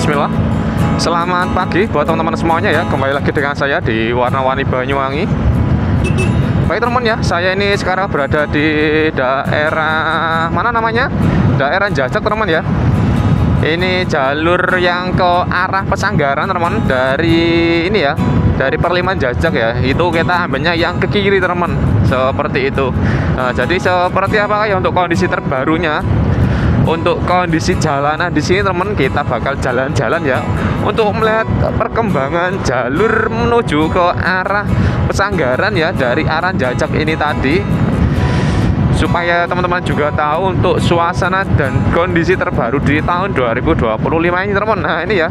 Bismillah. Selamat pagi buat teman-teman semuanya ya. Kembali lagi dengan saya di Warna-Warni Banyuwangi. Baik teman ya, saya ini sekarang berada di daerah mana namanya? Daerah Jajak teman ya. Ini jalur yang ke arah Pesanggaran teman, dari ini ya, dari Perliman Jajak ya. Itu kita ambilnya yang ke kiri teman, seperti itu. Nah, jadi seperti apa ya untuk kondisi terbarunya? Untuk kondisi jalanan di sini teman, kita bakal jalan-jalan ya untuk melihat perkembangan jalur menuju ke arah Pesanggaran ya, dari arah Jajak ini tadi, supaya teman-teman juga tahu untuk suasana dan kondisi terbaru di tahun 2025 ini teman. Nah ini ya,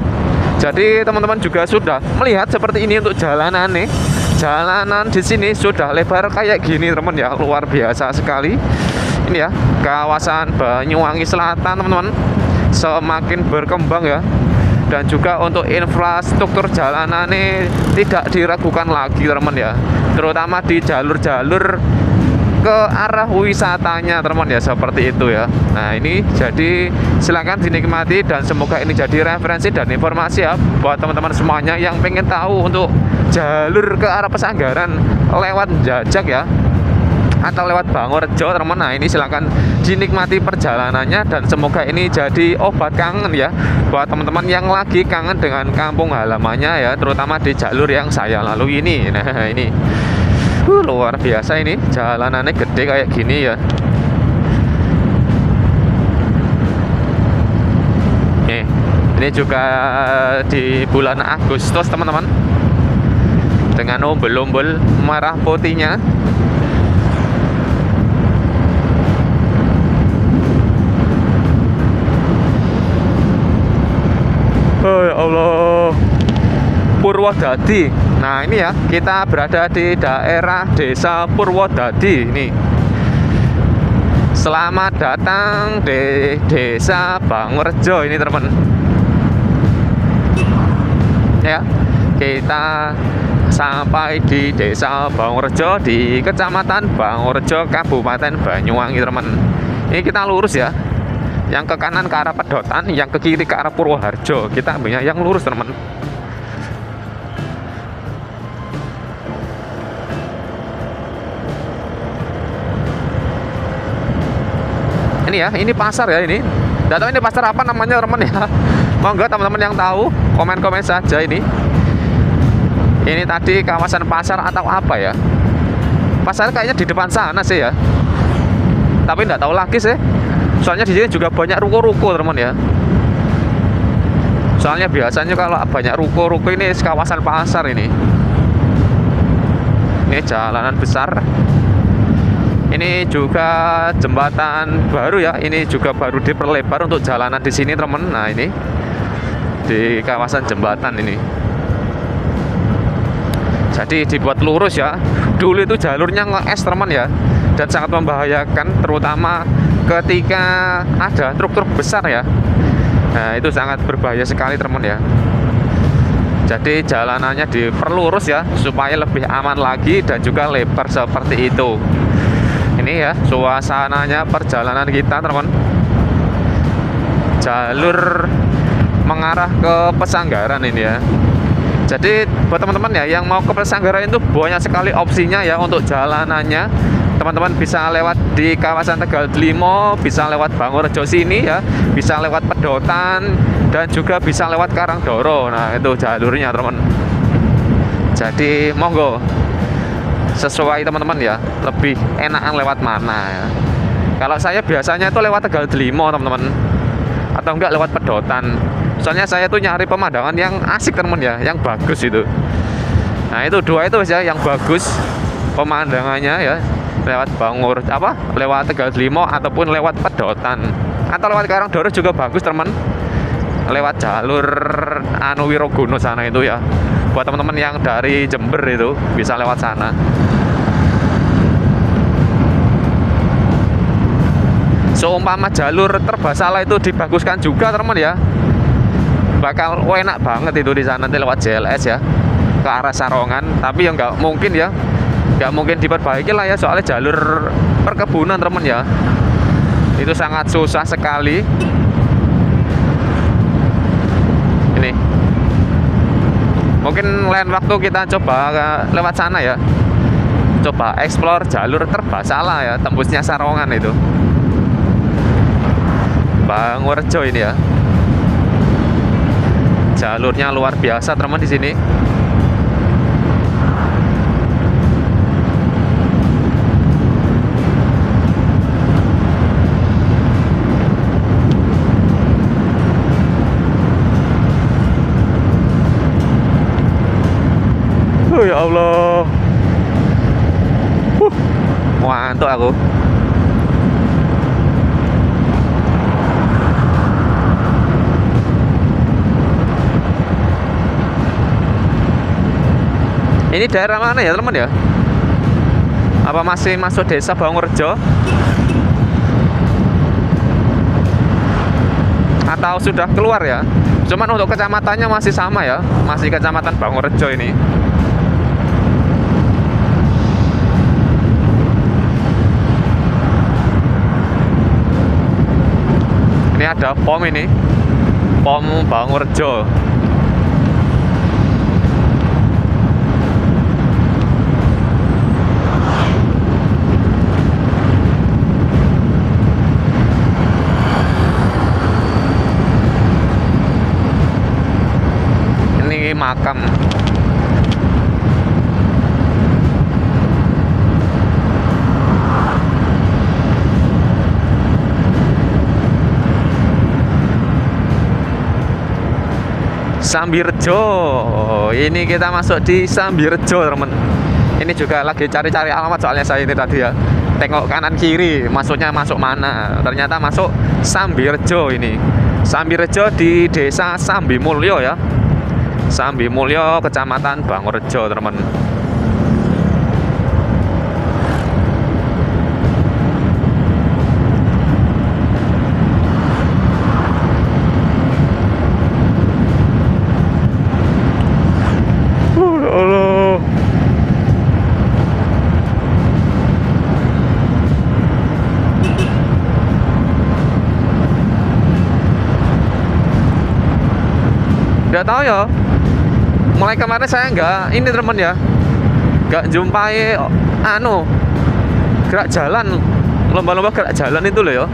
jadi teman-teman juga sudah melihat seperti ini untuk jalanan nih. Jalanan di sini sudah lebar kayak gini teman ya, luar biasa sekali. Ini ya, kawasan Banyuwangi Selatan teman-teman semakin berkembang ya, dan juga untuk infrastruktur jalanan ini tidak diragukan lagi teman ya, terutama di jalur-jalur ke arah wisatanya teman ya, seperti itu ya. Nah ini jadi silakan dinikmati dan semoga ini jadi referensi dan informasi ya buat teman-teman semuanya yang pengen tahu untuk jalur ke arah Pesanggaran lewat Jajak ya, atau lewat Bangurjo teman. Nah ini silakan dinikmati perjalanannya dan semoga ini jadi obat kangen ya buat teman-teman yang lagi kangen dengan kampung halamannya ya, terutama di jalur yang saya lalui ini. Nah ini luar biasa, ini jalanannya gede kayak gini ya. Ini juga di bulan Agustus teman-teman, dengan umbul-umbul merah putihnya. Oh ya Allah, Purwodadi. Nah ini ya, kita berada di daerah desa Purwodadi ini. Selamat datang di desa Bangurjo ini teman ya. Kita sampai di desa Bangurjo di kecamatan Bangurjo, Kabupaten Banyuwangi teman. Ini kita lurus ya, yang ke kanan ke arah Pedotan, yang ke kiri ke arah Purwoharjo. Kita ambilnya yang lurus teman. Ini ya, ini pasar ya ini. Nggak tahu ini pasar apa namanya teman ya. Monggo teman-teman yang tahu komen-komen saja ini. Ini tadi kawasan pasar atau apa ya? Pasar kayaknya di depan sana sih ya. Tapi nggak tahu lagi sih. Soalnya di sini juga banyak ruko-ruko teman ya. Soalnya biasanya kalau banyak ruko-ruko ini kawasan pasar ini. Ini jalanan besar. Ini juga jembatan baru ya. Ini juga baru diperlebar untuk jalanan di sini teman. Nah ini di kawasan jembatan ini. Jadi dibuat lurus ya. Dulu itu jalurnya nge-es teman ya, dan sangat membahayakan terutama ketika ada truk-truk besar ya. Nah itu sangat berbahaya sekali teman ya. Jadi jalanannya diperlurus ya supaya lebih aman lagi dan juga lebar seperti itu. Ini ya suasananya perjalanan kita teman, jalur mengarah ke Pesanggaran ini ya. Jadi buat teman-teman ya yang mau ke Pesanggaran itu banyak sekali opsinya ya untuk jalanannya. Teman-teman bisa lewat di kawasan Tegal Delimo, bisa lewat Bangurjo sini ya, bisa lewat Pedotan, dan juga bisa lewat Karangdoro. Nah itu jalurnya teman. Jadi monggo, sesuai teman-teman ya, lebih enakan lewat mana ya. Kalau saya biasanya itu lewat Tegal Delimo teman-teman, atau enggak lewat Pedotan. Soalnya saya tuh nyari pemandangan yang asik teman ya, yang bagus itu. Nah itu dua itu ya yang bagus pemandangannya ya, lewat lewat Tegal Delimo ataupun lewat Pedotan, atau lewat Karangdoro juga bagus teman, lewat jalur Wirogono sana itu ya. Buat teman-teman yang dari Jember itu bisa lewat sana. Seumpama jalur Terbasala itu dibaguskan juga teman ya, bakal enak banget itu di sana nanti lewat JLS ya ke arah Sarongan. Tapi ya nggak mungkin ya, nggak mungkin diperbaiki lah ya, soalnya jalur perkebunan teman ya, itu sangat susah sekali. Mungkin lain waktu kita coba lewat sana ya, coba explore jalur Terbasala ya, tembusnya Sarongan itu Bangurejo ini ya. Jalurnya luar biasa teman di sini. Oh ya Allah. Ngantuk aku. Ini daerah mana ya teman ya? Apa masih masuk desa Bangurejo? Atau sudah keluar ya? Cuman untuk kecamatannya masih sama ya, masih kecamatan Bangurejo ini. Ini ada pom ini, pom Bangurejo. Ini makam. Sambirejo. Ini kita masuk di Sambirejo teman. Ini juga lagi cari-cari alamat soalnya saya ini tadi ya. Tengok kanan kiri, masuknya masuk mana. Ternyata masuk Sambirejo ini. Sambirejo di desa Sambimulyo ya. Sambimulyo, kecamatan Bangurejo teman. Allah. Nggak tahu ya. Mulai kemarin saya nggak ini teman ya, nggak jumpai gerak jalan, lomba-lomba gerak jalan itu loh ya.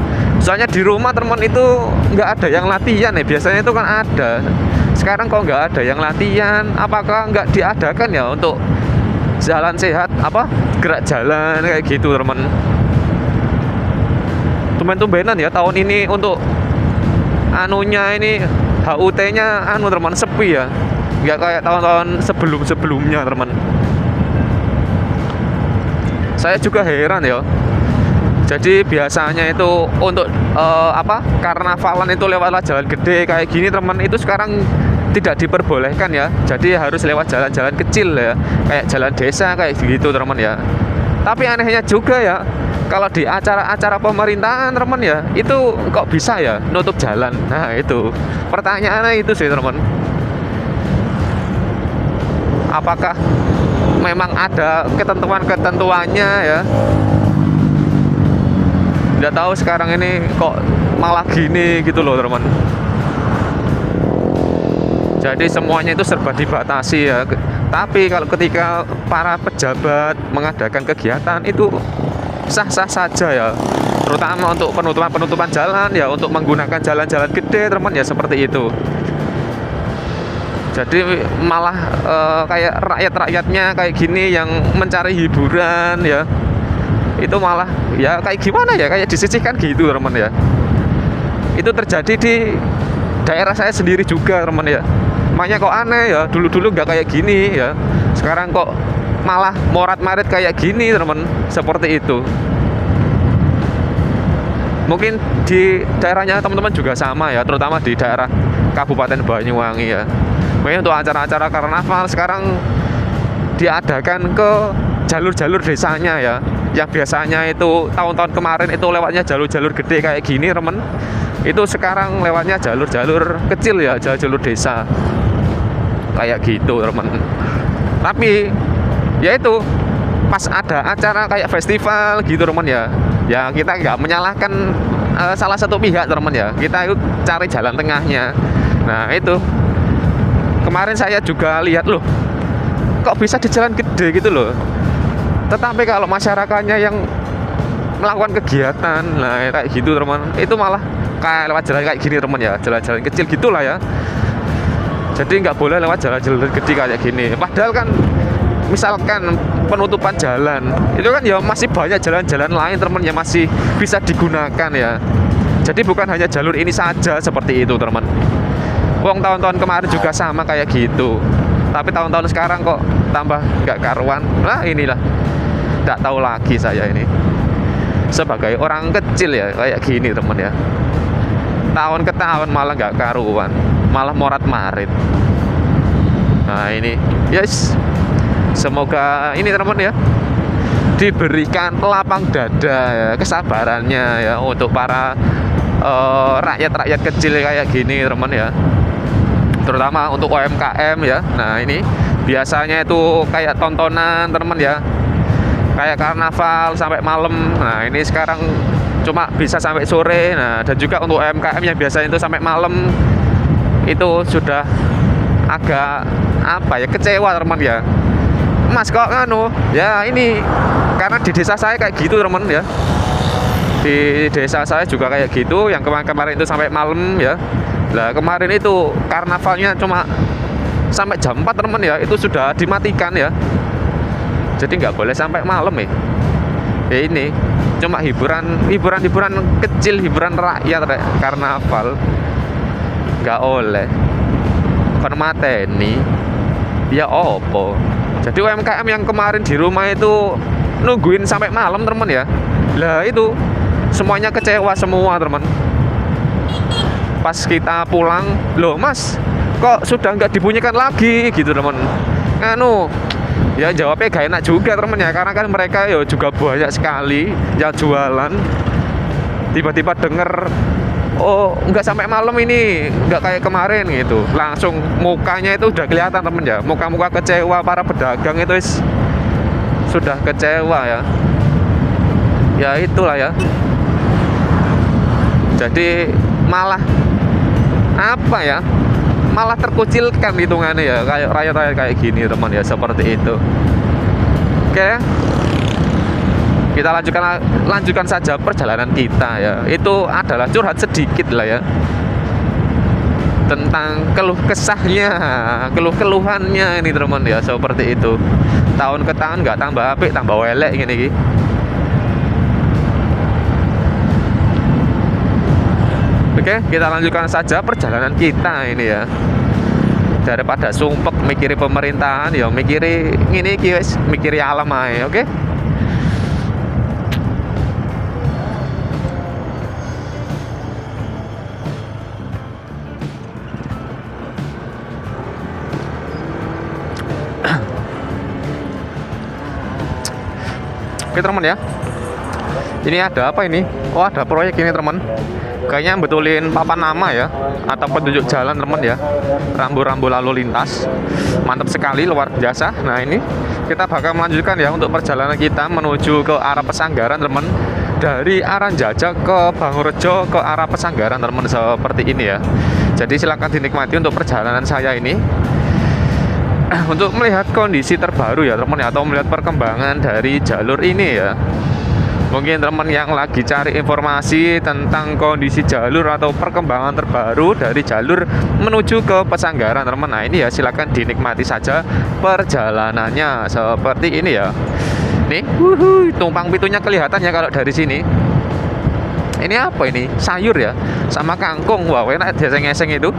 Soalnya di rumah teman itu nggak ada yang latihan ya. Biasanya itu kan ada. Sekarang kok nggak ada yang latihan. Apakah nggak diadakan ya untuk jalan sehat, apa gerak jalan kayak gitu teman. Tumben-tumbenan ya tahun ini untuk anunya ini HUT-nya teman sepi ya. Nggak kayak tahun-tahun sebelumnya teman. Saya juga heran ya. Jadi biasanya itu untuk karnavalan itu lewat jalan gede kayak gini teman, itu sekarang tidak diperbolehkan ya. Jadi harus lewat jalan-jalan kecil ya, kayak jalan desa kayak gitu teman ya. Tapi anehnya juga ya, kalau di acara-acara pemerintahan teman ya, itu kok bisa ya nutup jalan. Nah itu pertanyaannya itu sih teman. Apakah memang ada ketentuan-ketentuannya ya? Tidak tahu sekarang ini kok malah gini gitu loh teman. Jadi semuanya itu serba dibatasi ya. Tapi kalau ketika para pejabat mengadakan kegiatan itu sah-sah saja ya. Terutama untuk penutupan jalan ya, untuk menggunakan jalan-jalan gede teman ya, seperti itu. Jadi malah kayak rakyat-rakyatnya kayak gini yang mencari hiburan ya, itu malah ya kayak gimana ya, kayak disisihkan gitu teman ya. Itu terjadi di daerah saya sendiri juga teman ya. Makanya kok aneh ya, dulu-dulu nggak kayak gini ya, sekarang kok malah morat-marit kayak gini teman, seperti itu. Mungkin di daerahnya teman-teman juga sama ya, terutama di daerah Kabupaten Banyuwangi ya. Makanya untuk acara-acara karnaval sekarang diadakan ke jalur-jalur desanya ya. Yang biasanya itu tahun-tahun kemarin itu lewatnya jalur-jalur gede kayak gini temen, itu sekarang lewatnya jalur-jalur kecil ya, jalur desa kayak gitu temen. Tapi ya itu pas ada acara kayak festival gitu temen ya, ya kita nggak menyalahkan salah satu pihak temen ya, kita itu cari jalan tengahnya. Nah itu Kemarin saya juga lihat loh, kok bisa di jalan gede gitu loh. Tetapi kalau masyarakatnya yang melakukan kegiatan, nah kayak gitu teman, itu malah kayak lewat jalan kayak gini teman ya, jalan-jalan kecil gitulah ya. Jadi nggak boleh lewat jalan-jalan gede kayak gini. Padahal kan misalkan penutupan jalan, itu kan ya masih banyak jalan-jalan lain teman yang masih bisa digunakan ya. Jadi bukan hanya jalur ini saja seperti itu teman. Wong tahun-tahun kemarin juga sama kayak gitu. Tapi tahun-tahun sekarang kok tambah nggak karuan. Nah inilah, nggak tahu lagi saya ini. Sebagai orang kecil ya kayak gini teman ya. Tahun ke tahun malah nggak karuan, malah morat-marit. Nah ini, yes. Semoga ini teman ya diberikan lapang dada ya, kesabarannya ya untuk para rakyat-rakyat kecil kayak gini teman ya. Terutama untuk UMKM ya. Nah ini biasanya itu kayak tontonan teman ya, kayak karnaval sampai malam. Nah ini sekarang cuma bisa sampai sore. Nah dan juga untuk UMKM yang biasanya itu sampai malam, itu sudah agak apa ya, kecewa teman ya. Mas kok nganu ya, ini karena di desa saya kayak gitu teman ya. Di desa saya juga kayak gitu, yang kemarin-kemarin itu sampai malam ya. Lah kemarin itu karnavalnya cuma sampai jam 4 teman ya, itu sudah dimatikan ya. Jadi nggak boleh sampai malam ya. Ya ini cuma hiburan kecil, hiburan rakyat karnaval. Nggak oleh kon mateni ya opo. Jadi UMKM yang kemarin di rumah itu nungguin sampai malam teman ya. Lah itu semuanya kecewa semua teman. Pas kita pulang, loh mas, kok sudah nggak dibunyikan lagi gitu teman. Nganu, ya jawabnya gak enak juga teman ya, karena kan mereka ya juga banyak sekali yang jualan. Tiba-tiba denger, oh nggak sampai malam ini, nggak kayak kemarin gitu. Langsung mukanya itu udah kelihatan teman ya, muka-muka kecewa para pedagang itu sudah kecewa ya. Ya itulah ya. Jadi malah apa ya, malah terkucilkan hitungannya ya, kayak rakyat-rakyat kayak gini teman ya, seperti itu. Oke, kita lanjutkan saja perjalanan kita ya. Itu adalah curhat sedikit lah ya, tentang keluh kesahnya, keluhannya ini teman ya, seperti itu. Tahun ke tahun nggak tambah apik, tambah welek gini. Oke, kita lanjutkan saja perjalanan kita ini ya. Daripada sumpek mikiri pemerintahan, ya mikiri ini guys, mikiri alam aja, oke? Oke teman ya. Ini ada apa ini? Oh ada proyek ini teman. Kayaknya betulin papan nama ya, atau petunjuk jalan teman ya, rambu-rambu lalu lintas. Mantap sekali, luar biasa. Nah ini kita bakal melanjutkan ya untuk perjalanan kita menuju ke arah Pesanggaran teman. Dari arah Jajak ke Bangurejo ke arah Pesanggaran teman, seperti ini ya. Jadi silakan dinikmati untuk perjalanan saya ini. Untuk melihat kondisi terbaru ya teman ya, atau melihat perkembangan dari jalur ini ya. Mungkin teman yang lagi cari informasi tentang kondisi jalur atau perkembangan terbaru dari jalur menuju ke Pesanggaran teman. Nah ini ya silakan dinikmati saja perjalanannya seperti ini ya. Nih, tumpang pitunya kelihatan ya kalau dari sini. Ini apa ini? Sayur ya, sama kangkung. Wah enak dieseng-eseng itu.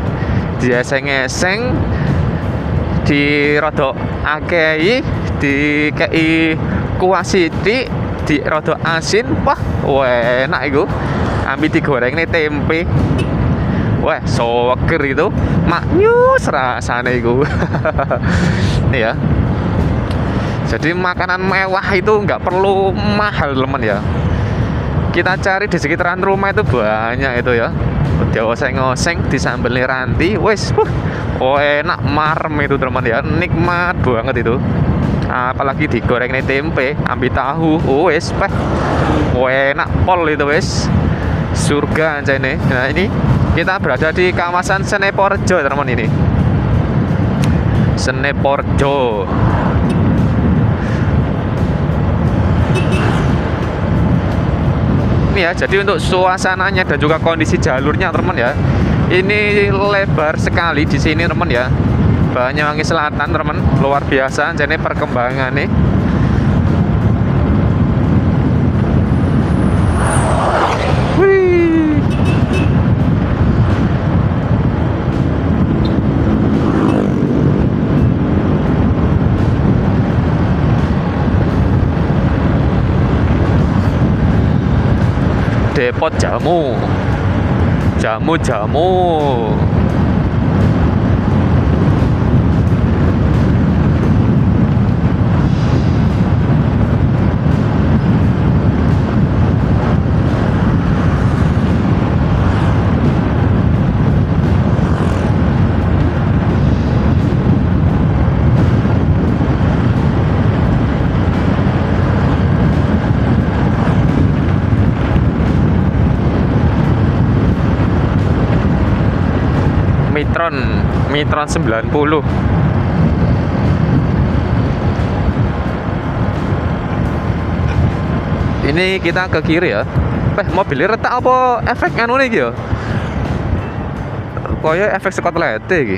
Dieseng-eseng, di rodok akei, di kei kuah sithik, di rodok asin. Wah enak itu. Ambil digoreng nih tempe. Wah seger itu, maknyus rasanya itu. Nih ya. Jadi makanan mewah itu nggak perlu mahal teman ya. Kita cari di sekitaran rumah itu banyak itu ya. Dioseng-oseng, disambelin ranti, wes, enak marem itu teman ya, nikmat banget itu. Apalagi digoreng nih tempe, ambil tahu, wes, enak pol itu wes, surga aja ini. Nah ini kita berada di kawasan Seneporejo teman ini. Seneporjo. Ini ya, jadi untuk suasananya dan juga kondisi jalurnya teman ya, ini lebar sekali di sini teman ya. Banyuwangi Selatan teman, luar biasa. Jadi perkembangan nih. Wih. Depot jamu. Jamu-jamu. Mitron 90. Ini kita ke kiri ya. Mobilnya retak apa efek anu nih ya? Koyo efek skotlete iki.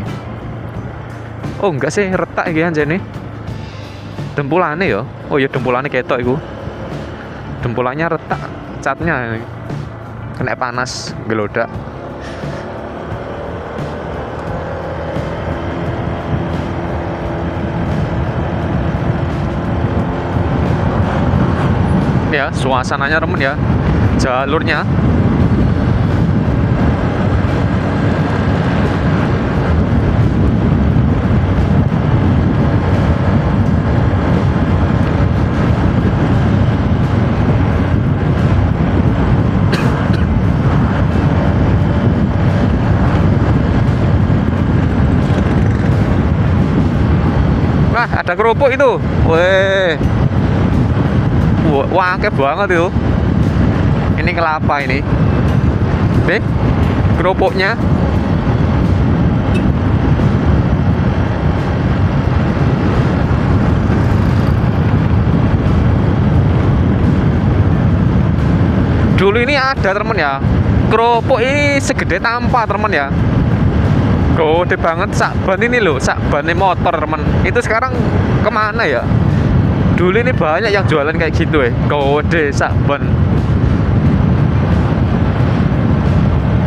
Oh enggak sih, retak iki anjene. Dempulane ya. Oh ya dempulane ketok iku. Dempulannya retak, catnya kena panas gelodak. Ya, suasananya temen ya, jalurnya wah ada kerupuk itu, weh. Wah, akeh banget itu. Ini kelapa ini. Nih, kerupuknya. Dulu ini ada temen ya. Kerupuk ini segede tampa temen ya. Gede banget, sakban ini loh, sakban motor temen. Itu sekarang kemana ya? Dulu ini banyak yang jualan kayak gitu kode sakban.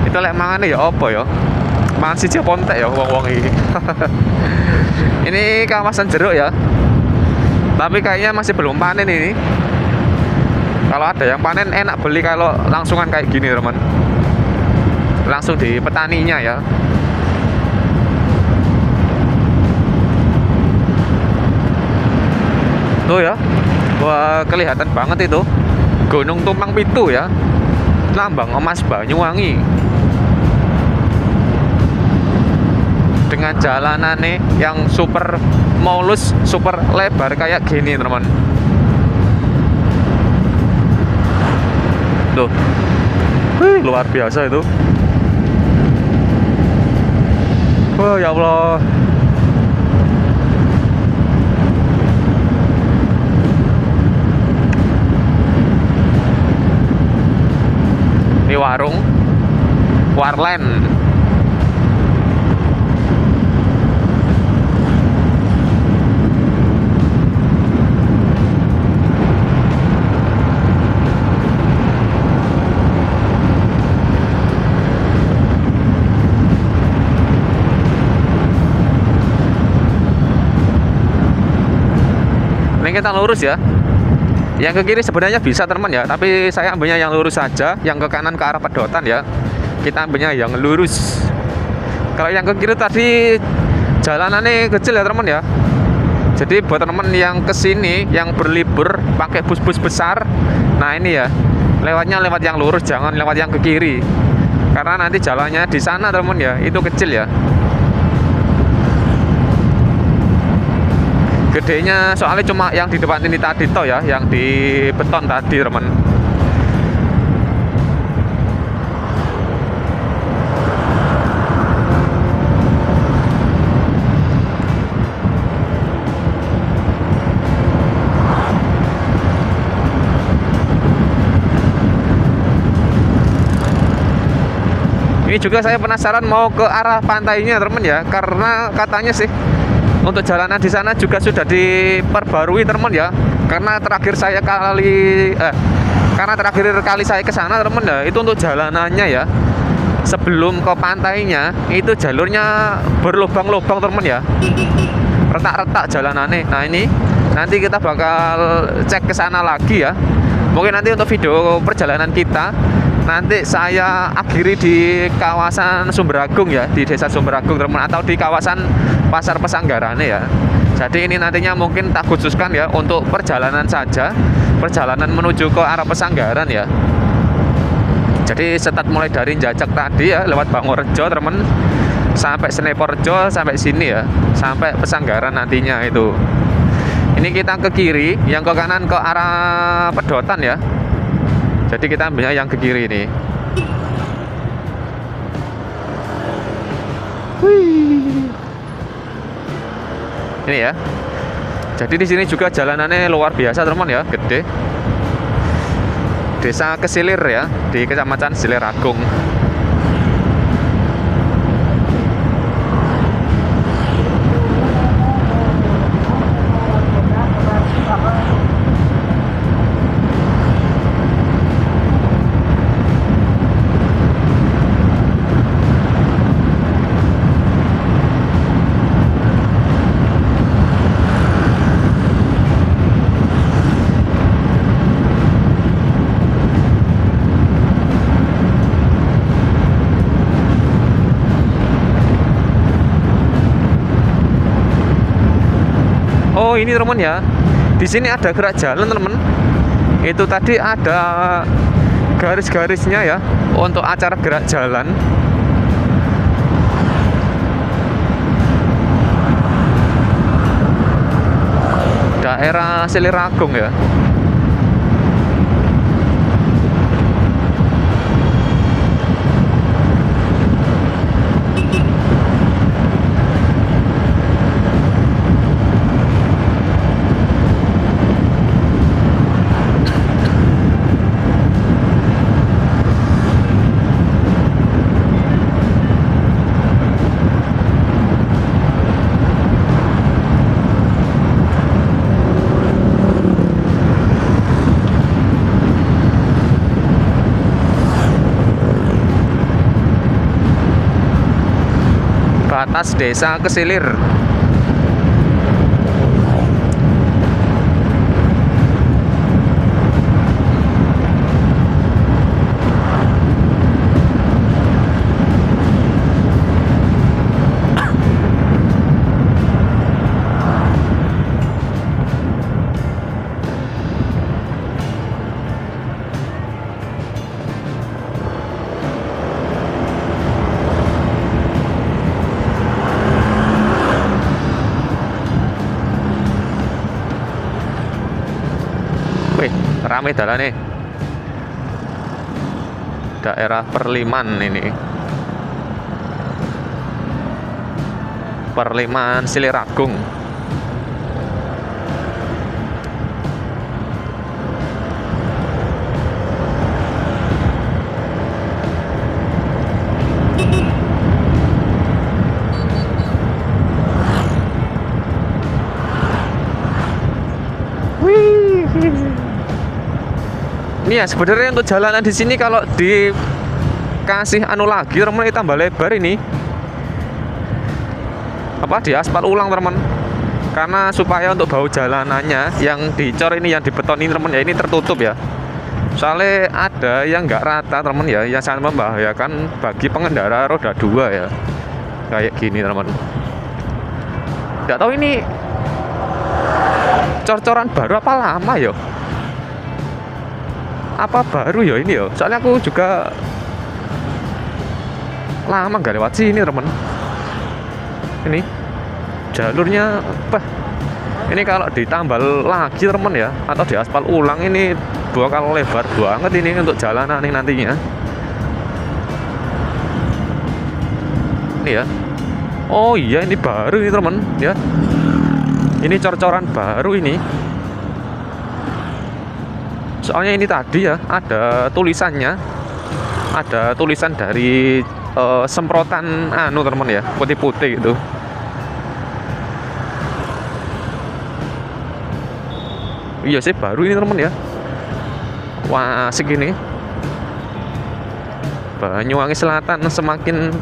Itu lek mangane ya apa ya? Mangan siji pontek ya wong-wong ini. Ini kawasan jeruk ya. Tapi kayaknya masih belum panen ini. Kalau ada yang panen enak beli kalau langsungan kayak gini, teman. Langsung di petaninya ya. Tuh ya, wah kelihatan banget itu Gunung Tumpang Pitu ya, lambang emas Banyuwangi. Dengan jalanannya yang super mulus, super lebar kayak gini teman. Tuh, wih, luar biasa itu. Wah ya Allah. Ini warung Warland. Ini kita lurus ya. Yang ke kiri sebenarnya bisa teman ya, tapi saya ambilnya yang lurus saja. Yang ke kanan ke arah pedotan ya, kita ambilnya yang lurus. Kalau yang ke kiri tadi jalanannya kecil ya teman ya. Jadi buat teman yang kesini yang berlibur pakai bus-bus besar, nah ini ya, lewatnya lewat yang lurus, jangan lewat yang ke kiri. Karena nanti jalannya di sana teman ya, itu kecil ya. Gedenya soalnya cuma yang di depan ini tadi toh ya, yang di beton tadi teman. Ini juga saya penasaran mau ke arah pantainya teman ya, karena katanya sih untuk jalanan di sana juga sudah diperbarui teman ya. Karena terakhir kali saya ke sana teman ya, itu untuk jalanannya ya, sebelum ke pantainya itu jalurnya berlubang-lubang teman ya, retak-retak jalanannya. Nah ini nanti kita bakal cek ke sana lagi ya. Mungkin nanti untuk video perjalanan kita nanti saya akhiri di kawasan Sumberagung ya, di desa Sumberagung teman, atau di kawasan Pasar Pesanggarane ya. Jadi ini nantinya mungkin tak khususkan ya untuk perjalanan saja, perjalanan menuju ke arah Pesanggaran ya. Jadi start mulai dari Jajak tadi ya, lewat Bangorejo teman, sampai Seneporjo, sampai sini ya, sampai Pesanggaran nantinya itu. Ini kita ke kiri, yang ke kanan ke arah Pedotan ya. Jadi kita ambilnya yang ke kiri ini. Wih. Ini ya. Jadi di sini juga jalanannya luar biasa teman ya, gede. Desa Kesilir ya, di Kecamatan Silir Agung. Oh ini teman ya, di sini ada gerak jalan teman. Itu tadi ada garis-garisnya ya untuk acara gerak jalan. Daerah Silir Agung ya. Batas Desa Kesilir. Wih, rame dalan nih. Daerah Perliman ini. Perliman Silir Agung. Ini ya sebenarnya untuk jalanan di sini kalau dikasih anu lagi teman, tambah lebar ini. Apa di aspal ulang teman. Karena supaya untuk bahu jalanannya yang dicor ini, yang dibeton ini teman ya, ini tertutup ya. Soalnya ada yang nggak rata teman ya, yang sangat membahayakan bagi pengendara roda 2 ya. Kayak gini teman. Nggak tahu ini cor-coran baru apa lama ya? Apa baru ya ini ya? Soalnya aku juga lama nggak lewat sini teman. Ini jalurnya apa? Ini kalau ditambal lagi teman ya, atau diaspal ulang ini bakal lebar banget ini untuk jalanan ini nantinya. Ini ya. Oh iya, ini baru ini teman ya. Ini cor-coran baru ini. Soalnya ini tadi ya ada tulisannya, ada tulisan dari semprotan anu teman ya, putih-putih gitu. Iya sih baru ini teman ya. Wah segini Banyuwangi Selatan semakin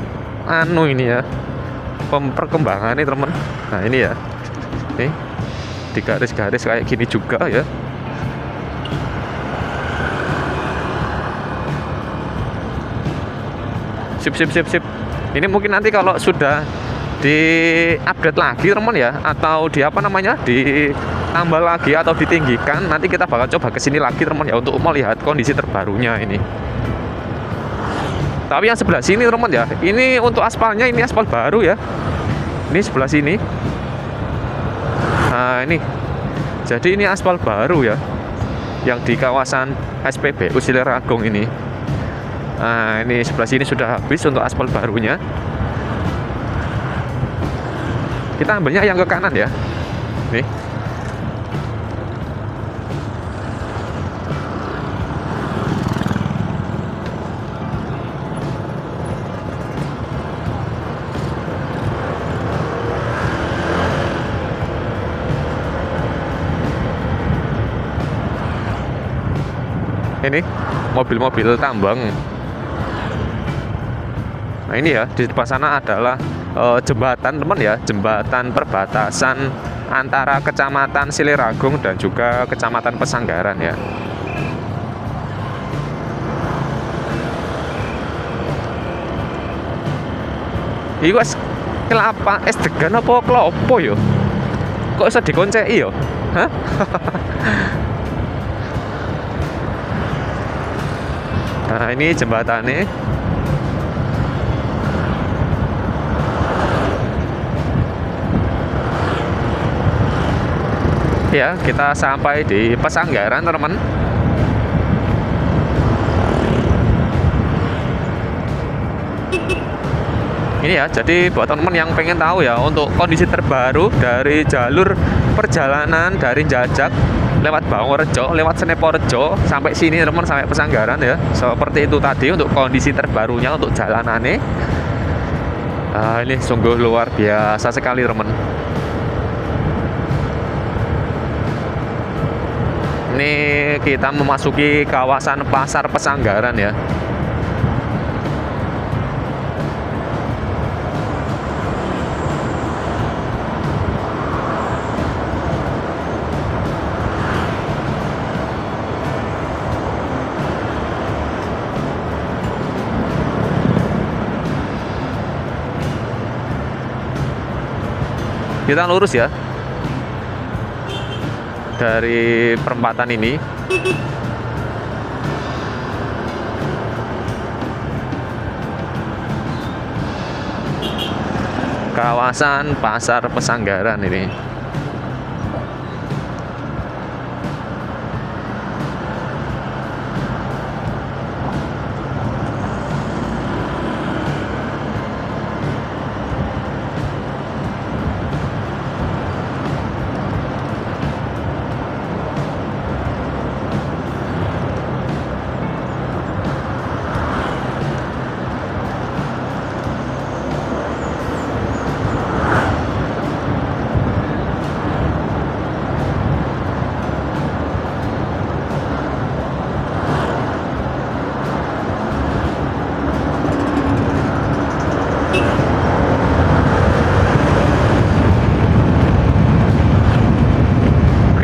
anu ini ya, perkembangan nih teman. Nah ini ya, nih di garis-garis kayak gini juga ya. Sip. Ini mungkin nanti kalau sudah di update lagi teman ya, atau di apa namanya, ditambah lagi atau ditinggikan, nanti kita bakal coba kesini lagi teman ya, untuk melihat kondisi terbarunya ini. Tapi yang sebelah sini teman ya, ini untuk aspalnya, ini aspal baru ya. Ini sebelah sini. Nah ini, jadi ini aspal baru ya, yang di kawasan SPBU Silaragung ini. Nah ini sebelah sini sudah habis untuk aspal barunya. Kita ambilnya yang ke kanan ya. Nih. Ini mobil-mobil tambang. Nah ini ya, di depan sana adalah jembatan teman ya, jembatan perbatasan antara Kecamatan Silaragung dan juga Kecamatan Pesanggaran ya. Iki wis kelapa es degan apa klopo yo? Kok iso dikonceki yo? Hah? Nah ini jembatannya. Ya, kita sampai di Pesanggaran teman. Ini ya, jadi buat teman-teman yang pengen tahu ya, untuk kondisi terbaru dari jalur perjalanan dari Jajak lewat Bangorejo, lewat Seneporejo sampai sini teman, sampai Pesanggaran ya. Seperti itu tadi untuk kondisi terbarunya untuk jalanannya. Ini sungguh luar biasa sekali teman. Ini kita memasuki kawasan Pasar Pesanggaran ya. Kita lurus ya dari perempatan ini. Kawasan Pasar Pesanggaran ini.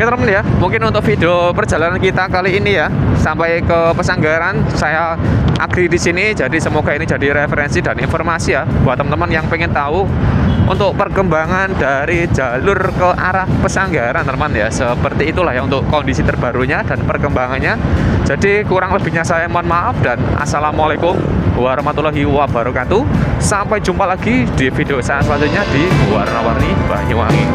Oke teman ya, mungkin untuk video perjalanan kita kali ini ya sampai ke Pesanggaran saya akhiri di sini. Jadi semoga ini jadi referensi dan informasi ya buat teman-teman yang pengen tahu untuk perkembangan dari jalur ke arah Pesanggaran teman ya. Seperti itulah ya untuk kondisi terbarunya dan perkembangannya. Jadi kurang lebihnya saya mohon maaf dan assalamualaikum warahmatullahi wabarakatuh. Sampai jumpa lagi di video saya selanjutnya di Warna-Warni Banyuwangi.